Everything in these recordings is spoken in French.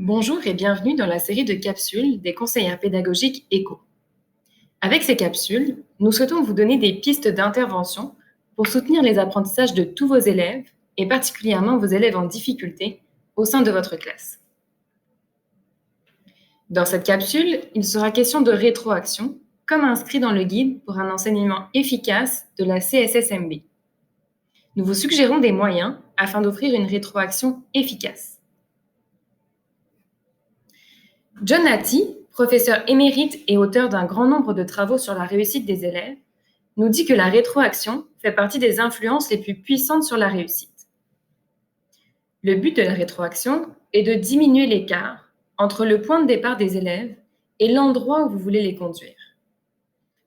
Bonjour et bienvenue dans la série de capsules des conseillères pédagogiques ECHO. Avec ces capsules, nous souhaitons vous donner des pistes d'intervention pour soutenir les apprentissages de tous vos élèves et particulièrement vos élèves en difficulté au sein de votre classe. Dans cette capsule, il sera question de rétroaction, comme inscrit dans le guide pour un enseignement efficace de la CSSMB. Nous vous suggérons des moyens afin d'offrir une rétroaction efficace. John Hattie, professeur émérite et auteur d'un grand nombre de travaux sur la réussite des élèves, nous dit que la rétroaction fait partie des influences les plus puissantes sur la réussite. Le but de la rétroaction est de diminuer l'écart entre le point de départ des élèves et l'endroit où vous voulez les conduire.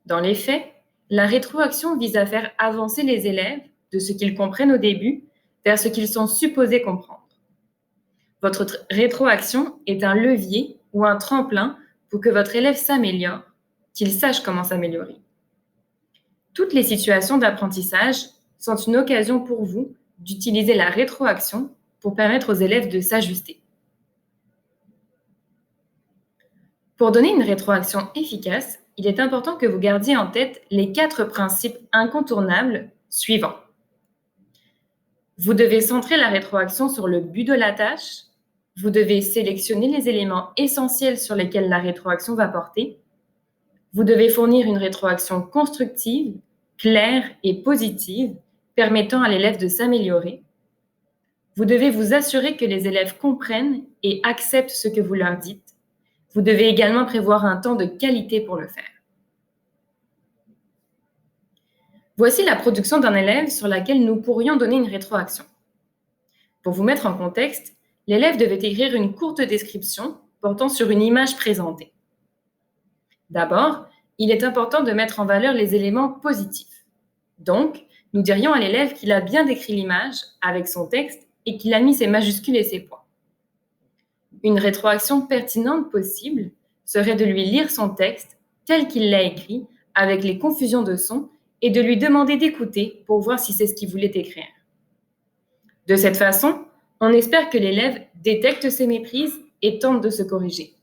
Dans les faits, la rétroaction vise à faire avancer les élèves de ce qu'ils comprennent au début vers ce qu'ils sont supposés comprendre. Votre rétroaction est un levier ou un tremplin pour que votre élève s'améliore, qu'il sache comment s'améliorer. Toutes les situations d'apprentissage sont une occasion pour vous d'utiliser la rétroaction pour permettre aux élèves de s'ajuster. Pour donner une rétroaction efficace, il est important que vous gardiez en tête les 4 principes incontournables suivants. Vous devez centrer la rétroaction sur le but de la tâche. Vous devez sélectionner les éléments essentiels sur lesquels la rétroaction va porter. Vous devez fournir une rétroaction constructive, claire et positive, permettant à l'élève de s'améliorer. Vous devez vous assurer que les élèves comprennent et acceptent ce que vous leur dites. Vous devez également prévoir un temps de qualité pour le faire. Voici la production d'un élève sur laquelle nous pourrions donner une rétroaction. Pour vous mettre en contexte, l'élève devait écrire une courte description portant sur une image présentée. D'abord, il est important de mettre en valeur les éléments positifs. Donc, nous dirions à l'élève qu'il a bien décrit l'image avec son texte et qu'il a mis ses majuscules et ses points. Une rétroaction pertinente possible serait de lui lire son texte tel qu'il l'a écrit, avec les confusions de sons, et de lui demander d'écouter pour voir si c'est ce qu'il voulait écrire. De cette façon, on espère que l'élève détecte ses méprises et tente de se corriger.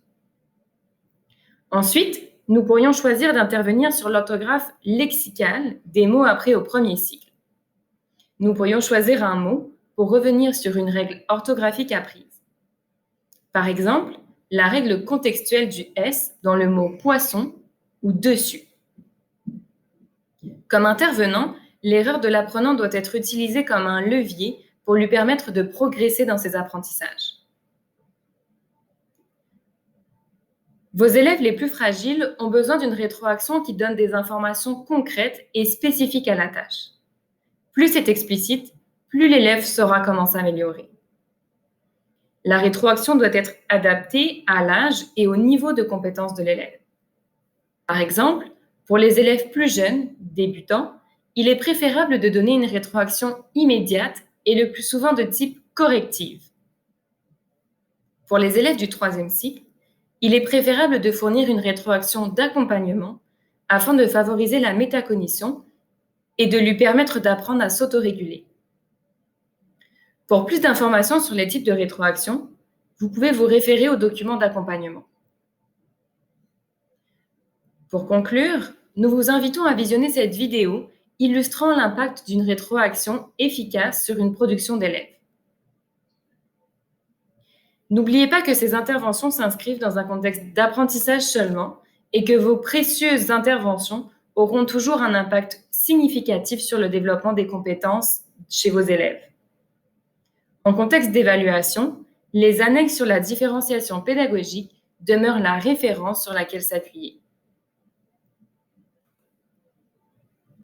Ensuite, nous pourrions choisir d'intervenir sur l'orthographe lexicale des mots appris au premier cycle. Nous pourrions choisir un mot pour revenir sur une règle orthographique apprise. Par exemple, la règle contextuelle du S dans le mot poisson ou dessus. Comme intervenant, l'erreur de l'apprenant doit être utilisée comme un levier pour lui permettre de progresser dans ses apprentissages. Vos élèves les plus fragiles ont besoin d'une rétroaction qui donne des informations concrètes et spécifiques à la tâche. Plus c'est explicite, plus l'élève saura comment s'améliorer. La rétroaction doit être adaptée à l'âge et au niveau de compétence de l'élève. Par exemple, pour les élèves plus jeunes, débutants, il est préférable de donner une rétroaction immédiate et le plus souvent de type corrective. Pour les élèves du 3e cycle, il est préférable de fournir une rétroaction d'accompagnement afin de favoriser la métacognition et de lui permettre d'apprendre à s'autoréguler. Pour plus d'informations sur les types de rétroaction, vous pouvez vous référer au document d'accompagnement. Pour conclure, nous vous invitons à visionner cette vidéo illustrant l'impact d'une rétroaction efficace sur une production d'élèves. N'oubliez pas que ces interventions s'inscrivent dans un contexte d'apprentissage seulement et que vos précieuses interventions auront toujours un impact significatif sur le développement des compétences chez vos élèves. En contexte d'évaluation, les annexes sur la différenciation pédagogique demeurent la référence sur laquelle s'appuyer.